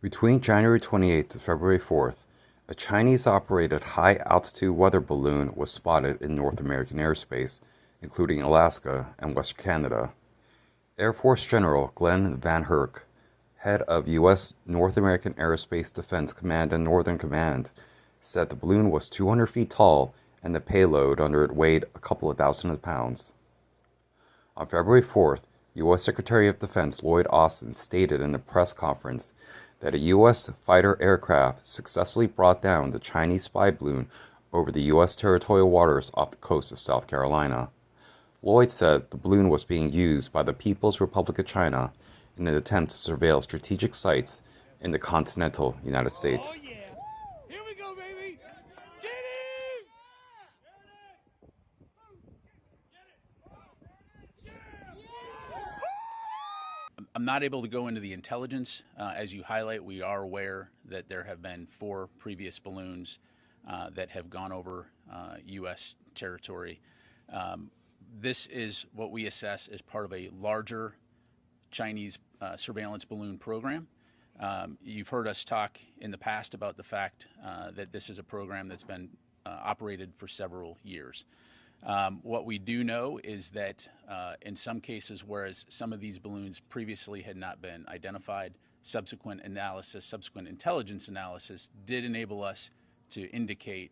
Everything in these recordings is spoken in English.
Between January 28th to February 4th, a Chinese-operated high-altitude weather balloon was spotted in North American airspace, including Alaska and Western Canada. Air Force General Glenn Van Herk, head of U.S. North American Aerospace Defense Command and Northern Command, said the balloon was 200 feet tall and the payload under it weighed a couple of thousand pounds. On February 4th, U.S. Secretary of Defense Lloyd Austin stated in a press conference that a U.S. fighter aircraft successfully brought down the Chinese spy balloon over the U.S. territorial waters off the coast of South Carolina. Lloyd said the balloon was being used by the People's Republic of China in an attempt to surveil strategic sites in the continental United States. Oh, yeah. Here we go, baby. Get him! I'm not able to go into the intelligence. As you highlight, we are aware that there have been 4 previous balloons that have gone over U.S. territory. This is what we assess as part of a larger Chinese surveillance balloon program. You've heard us talk in the past about the fact that this is a program that's been operated for several years. What we do know is that in some cases, whereas some of these balloons previously had not been identified, subsequent intelligence analysis did enable us to indicate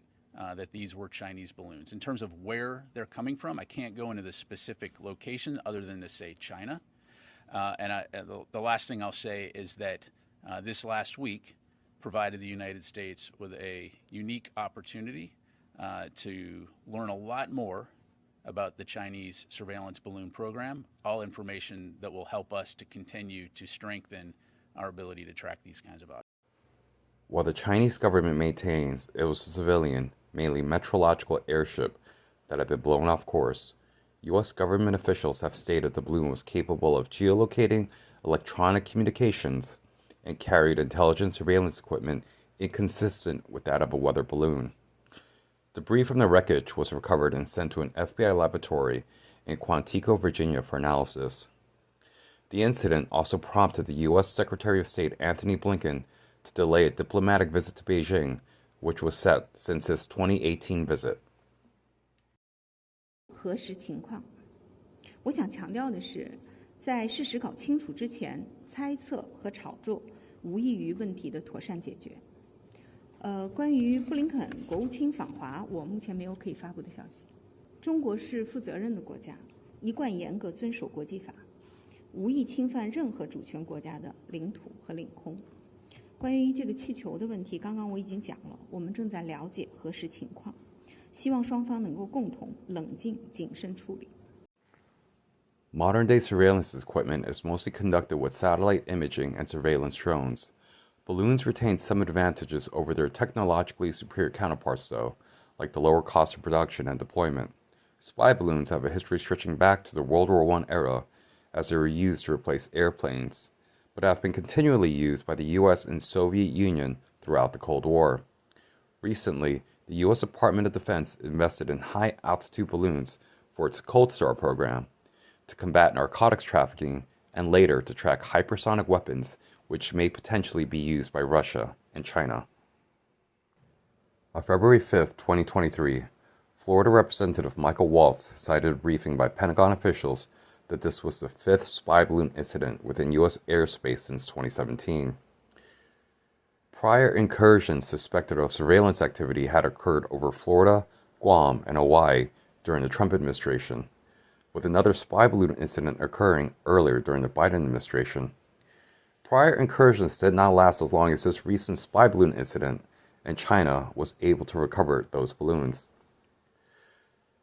that these were Chinese balloons. In terms of where they're coming from, I can't go into the specific location other than to say China. The last thing I'll say is that this last week provided the United States with a unique opportunity to learn a lot more about the Chinese surveillance balloon program, all information that will help us to continue to strengthen our ability to track these kinds of objects. While the Chinese government maintains it was a civilian, mainly meteorological airship that had been blown off course, U.S. government officials have stated the balloon was capable of geolocating electronic communications and carried intelligence surveillance equipment inconsistent with that of a weather balloon. Debris from the wreckage was recovered and sent to an FBI laboratory in Quantico, Virginia for analysis. The incident also prompted the U.S. Secretary of State Antony Blinken to delay a diplomatic visit to Beijing, which was set since his 2018 visit. 核实情况，我想强调的是，在事实搞清楚之前，猜测和炒作无异于问题的妥善解决。关于布林肯国务卿访华，我目前没有可以发布的消息。中国是负责任的国家，一贯严格遵守国际法，无意侵犯任何主权国家的领土和领空。关于这个气球的问题，刚刚我已经讲了，我们正在了解核实情况，希望双方能够共同冷静谨慎处理。Modern-day surveillance equipment is mostly conducted with satellite imaging and surveillance drones. Balloons retain some advantages over their technologically superior counterparts, though, like the lower cost of production and deployment. Spy balloons have a history stretching back to the World War I era, as they were used to replace airplanes, but have been continually used by the U.S. and Soviet Union throughout the Cold War. Recently, the U.S. Department of Defense invested in high-altitude balloons for its Cold Star program to combat narcotics trafficking and later to track hypersonic weapons which may potentially be used by Russia and China. On February 5, 2023, Florida Representative Michael Waltz cited a briefing by Pentagon officials that this was the 5th spy balloon incident within U.S. airspace since 2017. Prior incursions suspected of surveillance activity had occurred over Florida, Guam, and Hawaii during the Trump administration, with another spy balloon incident occurring earlier during the Biden administration. Prior incursions did not last as long as this recent spy balloon incident, and China was able to recover those balloons.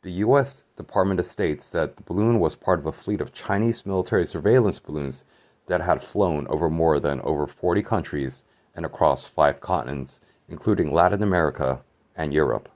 The U.S. Department of State said the balloon was part of a fleet of Chinese military surveillance balloons that had flown over more than 40 countries and across 5 continents, including Latin America and Europe.